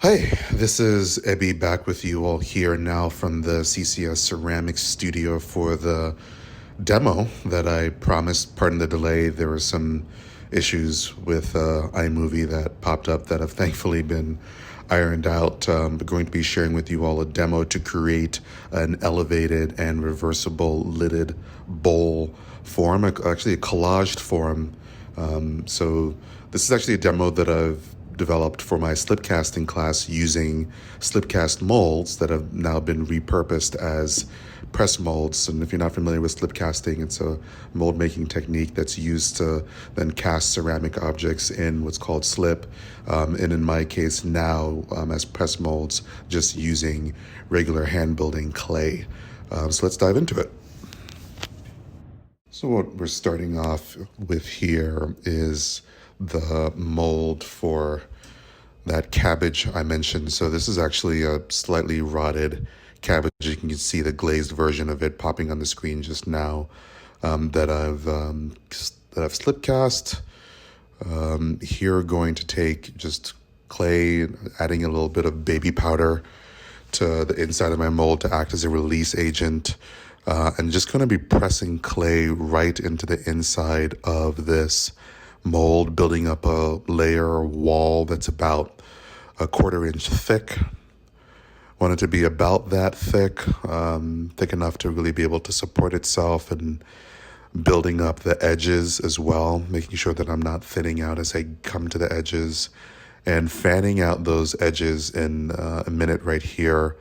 Hi, this is Ebby back with you all here now from the CCS Ceramics Studio for the demo that I promised. Pardon the delay, there were some issues with iMovie that popped up that have thankfully been ironed out. We're going to be sharing with you all a demo to create an elevated and reversible lidded bowl form, actually a collaged form. So this is actually a demo that I've developed for my slip casting class using slip cast molds that have now been repurposed as press molds. And if you're not familiar with slip casting, it's a mold making technique that's used to then cast ceramic objects in what's called slip. And in my case now, as press molds, just using regular hand building clay. So let's dive into it. So what we're starting off with here is the mold for that cabbage I mentioned. So this is actually a slightly rotted cabbage. You can see the glazed version of it popping on the screen just now, that I've slip cast. Here, going to take just clay, adding a little bit of baby powder to the inside of my mold to act as a release agent. And just going to be pressing clay right into the inside of this mold, building up a layer or wall that's about a 1/4 inch thick. Want it to be about that thick, thick enough to really be able to support itself, and building up the edges as well, making sure that I'm not thinning out as I come to the edges, and fanning out those edges in a minute right here,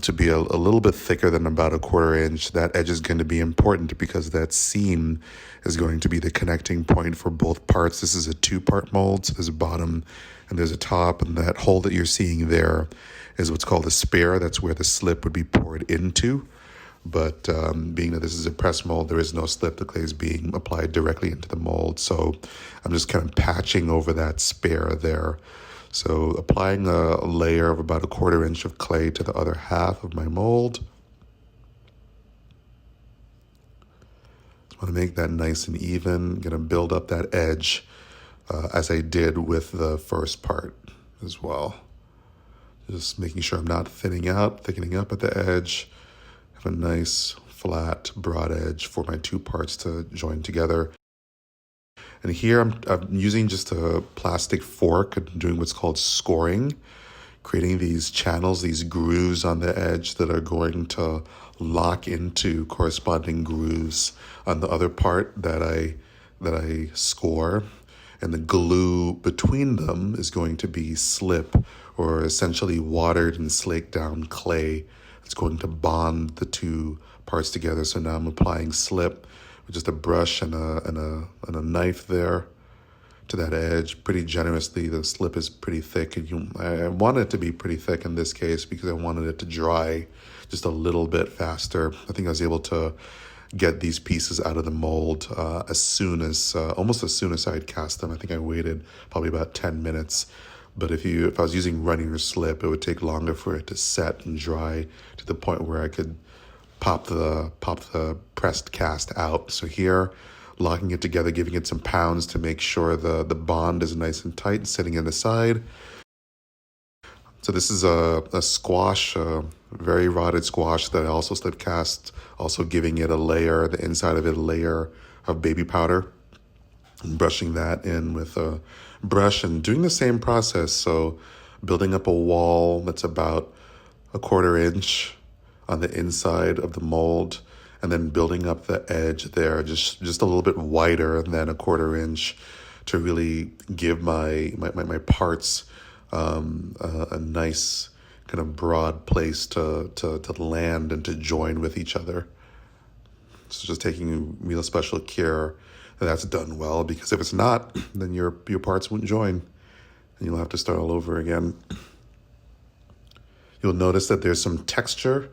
to be a little bit thicker than about a 1/4 inch. That edge is going to be important because that seam is going to be the connecting point for both parts. This is a 2-part mold, so there's a bottom and there's a top, and that hole that you're seeing there is what's called a spare. That's where the slip would be poured into. But being that this is a press mold, there is no slip. The clay is being applied directly into the mold. So I'm just kind of patching over that spare there. So applying a layer of about a 1/4 inch of clay to the other half of my mold. Just want to make that nice and even. Going to build up that edge as I did with the first part as well. Just making sure I'm not thinning out, thickening up at the edge. Have a nice flat broad edge for my 2 parts to join together. And here I'm using just a plastic fork and doing what's called scoring, creating these channels, these grooves on the edge that are going to lock into corresponding grooves on the other part that I score. And the glue between them is going to be slip, or essentially watered and slaked down clay. It's going to bond the 2 parts together. So now I'm applying slip with just a brush and a knife there to that edge pretty generously. The slip is pretty thick, and I want it to be pretty thick in this case because I wanted it to dry just a little bit faster. I think I was able to get these pieces out of the mold almost as soon as I had cast them. I think I waited probably about 10 minutes. But if I was using running or slip, it would take longer for it to set and dry to the point where I could pop the pressed cast out. So here, locking it together, giving it some pounds to make sure the bond is nice and tight, and setting it aside. So this is a squash, a very rotted squash that I also slip cast, also giving it the inside of it, a layer of baby powder, and brushing that in with a brush and doing the same process. So building up a wall that's about a 1/4 inch on the inside of the mold, and then building up the edge there just a little bit wider than a 1/4 inch to really give my parts a nice kind of broad place to land and to join with each other. So just taking real special care that that's done well, because if it's not, then your parts won't join and you'll have to start all over again. You'll notice that there's some texture,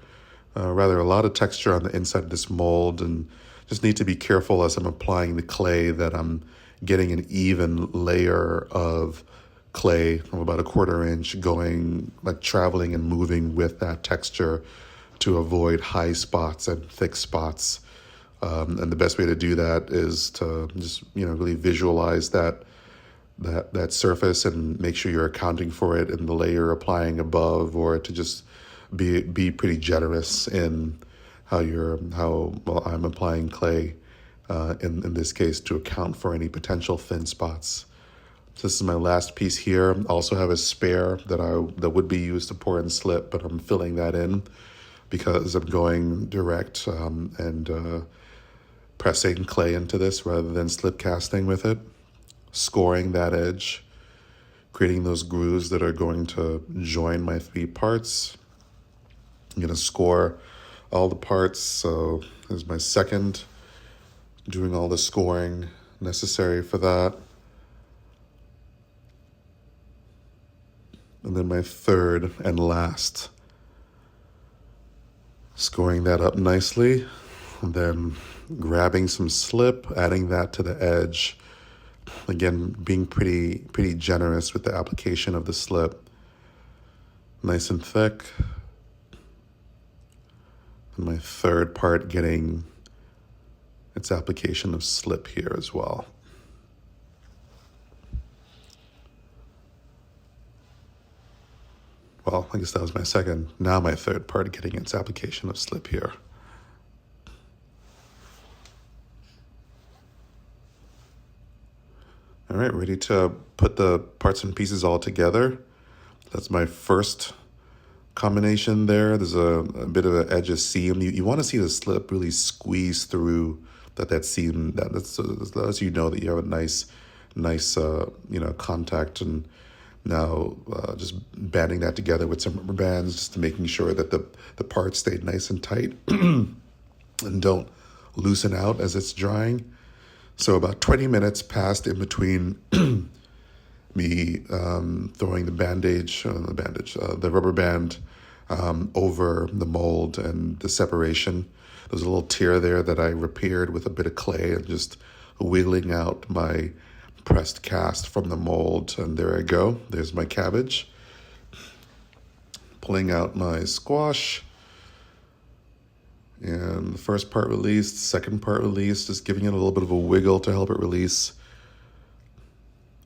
rather a lot of texture on the inside of this mold, and just need to be careful as I'm applying the clay that I'm getting an even layer of clay from about a 1/4 inch going, like traveling and moving with that texture to avoid high spots and thick spots. And the best way to do that is to just, really visualize that that surface and make sure you're accounting for it in the layer applying above, or to just be pretty generous in how well I'm applying clay in this case to account for any potential thin spots. So this is my last piece here. I also have a spare that would be used to pour in slip, but I'm filling that in because I'm going direct and pressing clay into this rather than slip casting with it, scoring that edge, creating those grooves that are going to join my 3 parts. I'm going to score all the parts. So there's my second, doing all the scoring necessary for that. And then my third and last, scoring that up nicely, and then grabbing some slip, adding that to the edge. Again, being pretty generous with the application of the slip. Nice and thick. And my third part getting its application of slip here as well. Well, I guess that was my second. Now my third part getting its application of slip here. All right, ready to put the parts and pieces all together. That's my first combination there. There's a bit of an edge of seam. You want to see the slip really squeeze through that seam. That lets you know that you have a nice contact. And now just banding that together with some rubber bands, just to making sure that the parts stay nice and tight and don't loosen out as it's drying. So about 20 minutes passed in between me throwing the rubber band over the mold and the separation. There was a little tear there that I repaired with a bit of clay and just wiggling out my pressed cast from the mold. And there I go. There's my cabbage. Pulling out my squash. And the first part released, second part released, just giving it a little bit of a wiggle to help it release.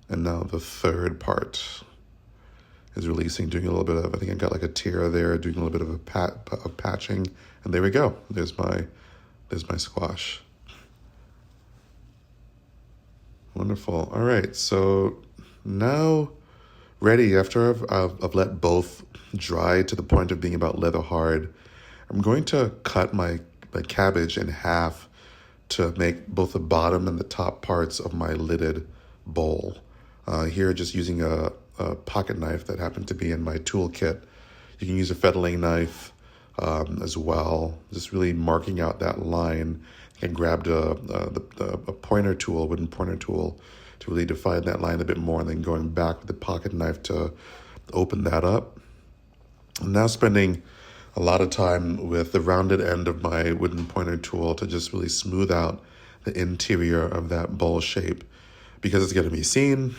And now the third part is releasing, doing a little bit of, I think I got like a tear there, doing a little bit of patching. And there we go. There's my squash. Wonderful. All right. So now ready, after I've let both dry to the point of being about leather hard, I'm going to cut my cabbage in half to make both the bottom and the top parts of my lidded bowl. Here, just using a pocket knife that happened to be in my toolkit. You can use a fettling knife as well, just really marking out that line. I grabbed a pointer tool, a wooden pointer tool, to really define that line a bit more, and then going back with the pocket knife to open that up. I'm now spending a lot of time with the rounded end of my wooden pointer tool to just really smooth out the interior of that bowl shape, because it's going to be seen.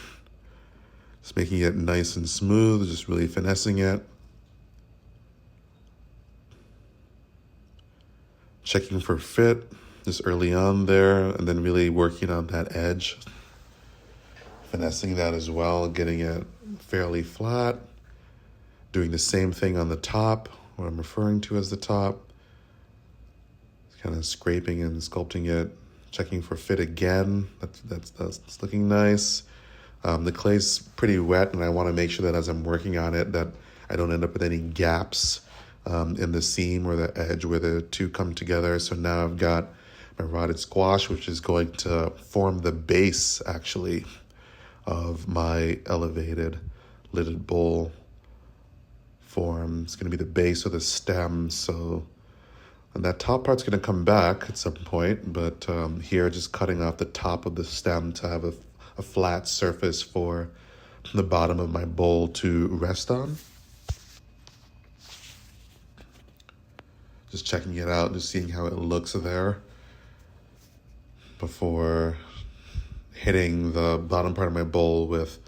Just making it nice and smooth, just really finessing it. Checking for fit just early on there, and then really working on that edge. Finessing that as well, getting it fairly flat. Doing the same thing on the top, what I'm referring to as the top. Kind of scraping and sculpting it, checking for fit again. That's looking nice. The clay's pretty wet, and I want to make sure that as I'm working on it that I don't end up with any gaps in the seam or the edge where the two come together. So now I've got my rotted squash, which is going to form the base, actually, of my elevated lidded bowl form. It's going to be the base of the stem. So, and that top part's going to come back at some point, but here just cutting off the top of the stem to have a flat surface for the bottom of my bowl to rest on. Just checking it out, just seeing how it looks there before hitting the bottom part of my bowl with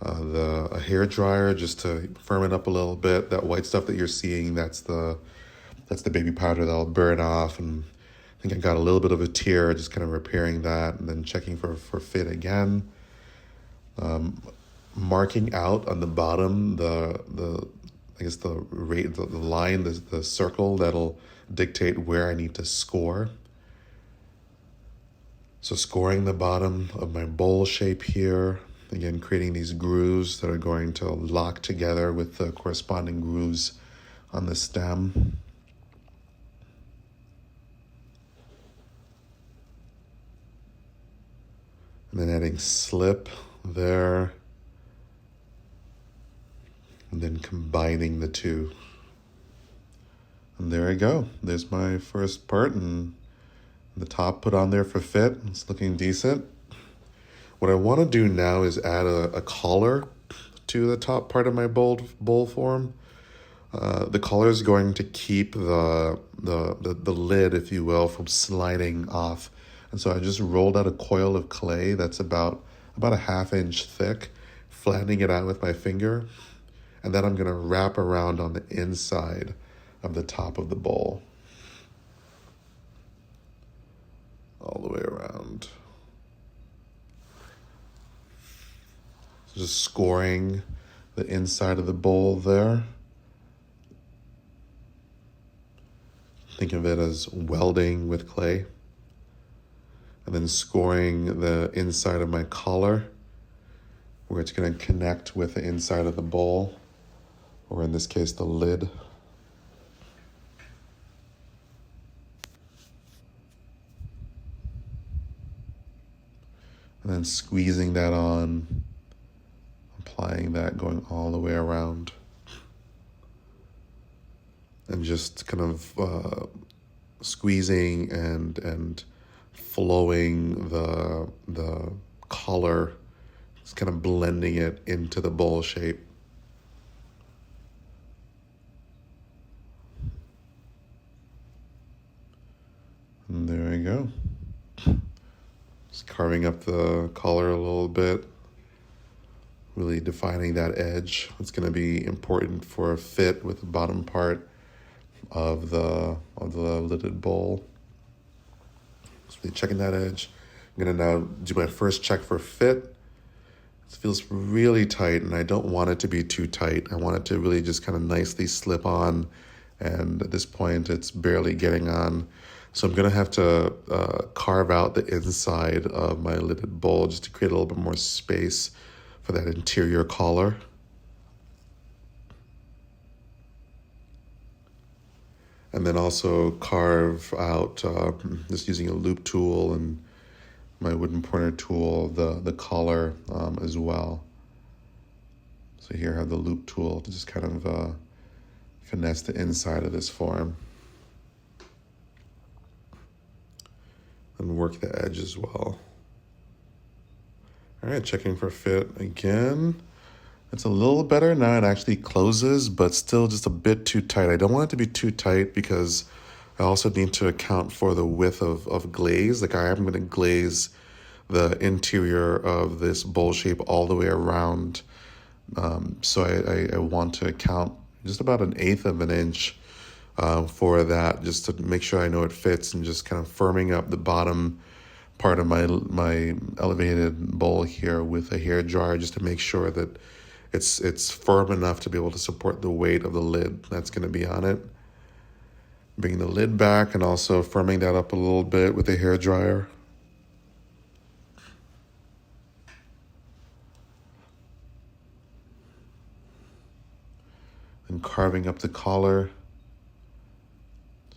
a hair dryer just to firm it up a little bit. That white stuff that you're seeing, that's the baby powder that'll burn off. And I think I got a little bit of a tear, just kind of repairing that and then checking for fit again. marking out on the bottom the I guess the line, the circle that'll dictate where I need to score. So scoring the bottom of my bowl shape here, again creating these grooves that are going to lock together with the corresponding grooves on the stem. And then adding slip there, and then combining the two. And there I go. There's my first part, and the top put on there for fit. It's looking decent. What I want to do now is add a collar to the top part of my bowl form. The collar is going to keep the lid, if you will, from sliding off. And so I just rolled out a coil of clay that's about a ½ inch thick, flattening it out with my finger. And then I'm going to wrap around on the inside of the top of the bowl. All the way around. So just scoring the inside of the bowl there. Think of it as welding with clay. And then scoring the inside of my collar, where it's going to connect with the inside of the bowl, or in this case, the lid. And then squeezing that on, applying that, going all the way around. And just kind of squeezing and flowing the color, just kind of blending it into the bowl shape. And there we go. Just carving up the collar a little bit, really defining that edge. It's going to be important for a fit with the bottom part of the lidded bowl. So really checking that edge. I'm going to now do my first check for fit. It feels really tight, and I don't want it to be too tight. I want it to really just kind of nicely slip on, and at this point it's barely getting on. So I'm going to have to carve out the inside of my lidded bowl just to create a little bit more space for that interior collar. And then also carve out, just using a loop tool and my wooden pointer tool, the collar as well. So here I have the loop tool to just kind of finesse the inside of this form. And work the edge as well. All right, checking for fit again. It's a little better now. It actually closes, but still just a bit too tight. I don't want it to be too tight because I also need to account for the width of glaze. Like I am going to glaze the interior of this bowl shape all the way around. So I want to account just about 1/8 of an inch for that, just to make sure I know it fits, and just kind of firming up the bottom part of my elevated bowl here with a hair dryer, just to make sure that it's firm enough to be able to support the weight of the lid that's going to be on it. Bringing the lid back and also firming that up a little bit with a hair dryer. And carving up the collar.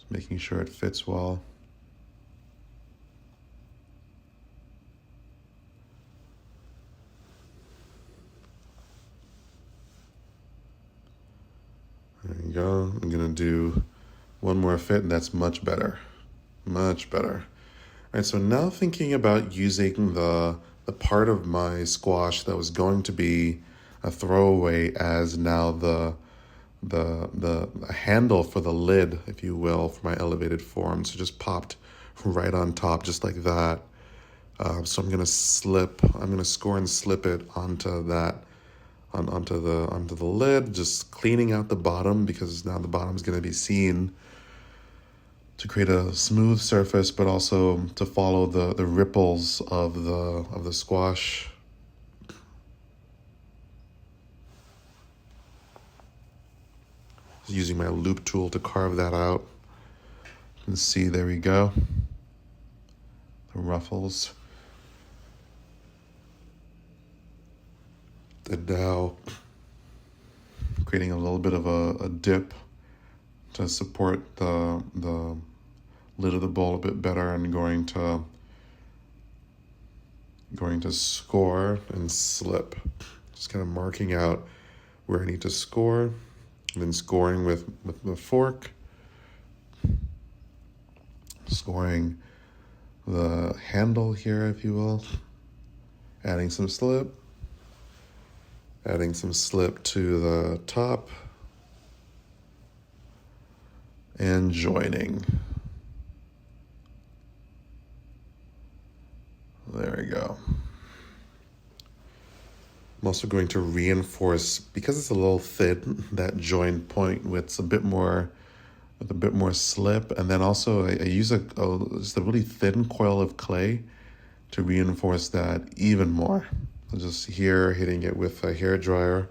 Making sure it fits well. There you go. I'm going to do one more fit, and that's much better. Much better. All right, so now thinking about using the part of my squash that was going to be a throwaway as now the handle for the lid, if you will, for my elevated form. So just popped right on top, just like that. So I'm gonna score and slip it onto that, onto the lid, just cleaning out the bottom because now the bottom is gonna be seen, to create a smooth surface, but also to follow the ripples of the squash. Using my loop tool to carve that out. You can see, there we go. The ruffles. And now creating a little bit of a dip to support the lid of the bowl a bit better, and going to score and slip. Just kind of marking out where I need to score, and then scoring with the fork, scoring the handle here, if you will, adding some slip to the top, and joining. There we go. I'm also going to reinforce, because it's a little thin, that join point with a bit more slip, and then also I use just a really thin coil of clay to reinforce that even more. So just here hitting it with a hair dryer,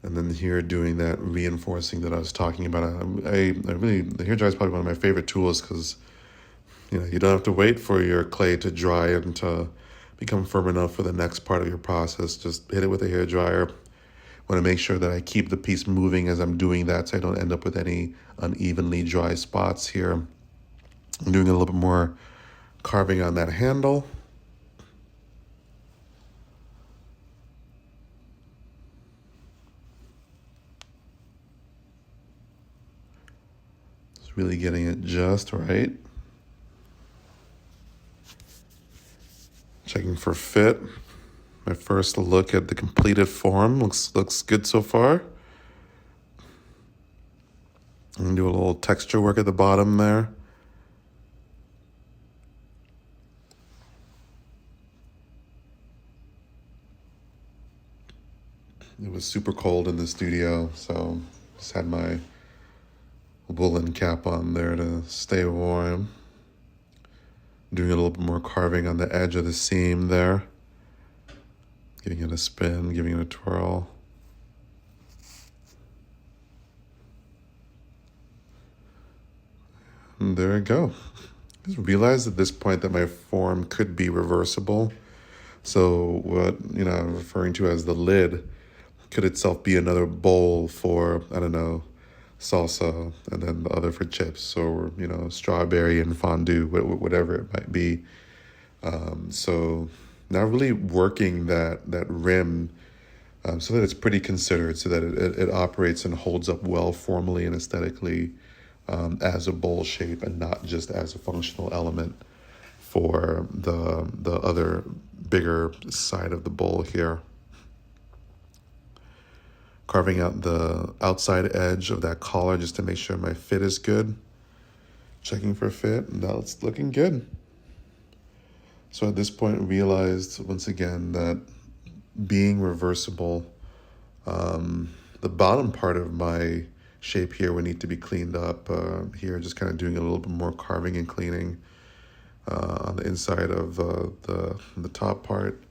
and then here doing that reinforcing that I was talking about. I really, the hair dryer is probably one of my favorite tools, because you don't have to wait for your clay to dry and to become firm enough for the next part of your process. Just hit it with a hair dryer. I want to make sure that I keep the piece moving as I'm doing that, so I don't end up with any unevenly dry spots here. I'm doing a little bit more carving on that handle. Just really getting it just right. Checking for fit. My first look at the completed form looks good so far. I'm gonna do a little texture work at the bottom there. It was super cold in the studio, so just had my woolen cap on there to stay warm. Doing a little bit more carving on the edge of the seam there. Giving it a spin, giving it a twirl. And there we go. I just realized at this point that my form could be reversible. So what I'm referring to as the lid could itself be another bowl for, I don't know, salsa, and then the other for chips, or strawberry and fondue, whatever it might be. So now really working that rim so that it's pretty considered, so that it operates and holds up well formally and aesthetically as a bowl shape, and not just as a functional element for the other bigger side of the bowl here. Carving out the outside edge of that collar just to make sure my fit is good. Checking for fit, and that's looking good. So at this point, realized once again that being reversible, the bottom part of my shape here would need to be cleaned up. Here, just kind of doing a little bit more carving and cleaning on the inside of the top part,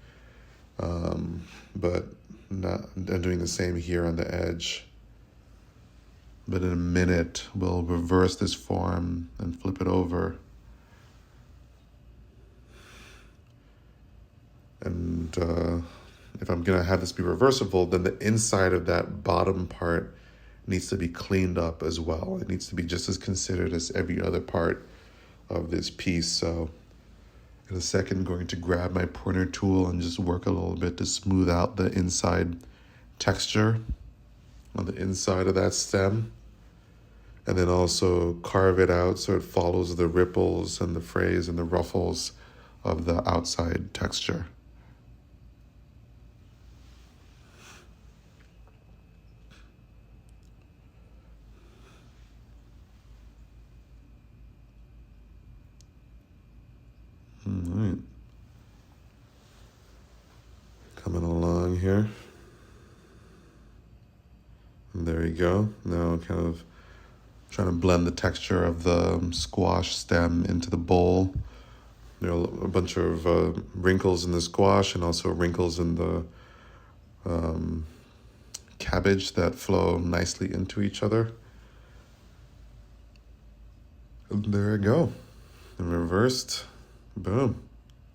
but I'm doing the same here on the edge. But in a minute, we'll reverse this form and flip it over. And if I'm going to have this be reversible, then the inside of that bottom part needs to be cleaned up as well. It needs to be just as considered as every other part of this piece. So in a second, I'm going to grab my pointer tool and just work a little bit to smooth out the inside texture on the inside of that stem. And then also carve it out so it follows the ripples and the frays and the ruffles of the outside texture. All right. Coming along here. And there you go. Now kind of trying to blend the texture of the squash stem into the bowl. There are a bunch of wrinkles in the squash, and also wrinkles in the cabbage that flow nicely into each other. And there I go. And reversed. Boom.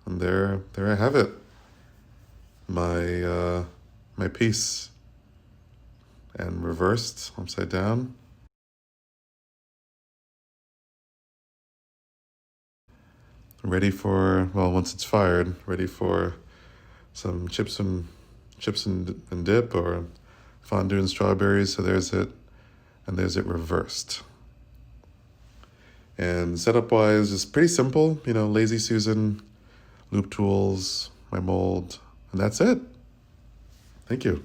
And there I have it. My piece. And reversed, upside down. Ready for, well, once it's fired, ready for some chips and dip, or fondue and strawberries. So there's it, and there's it reversed. And setup wise, it's pretty simple. Lazy Susan, loop tools, my mold, and that's it. Thank you.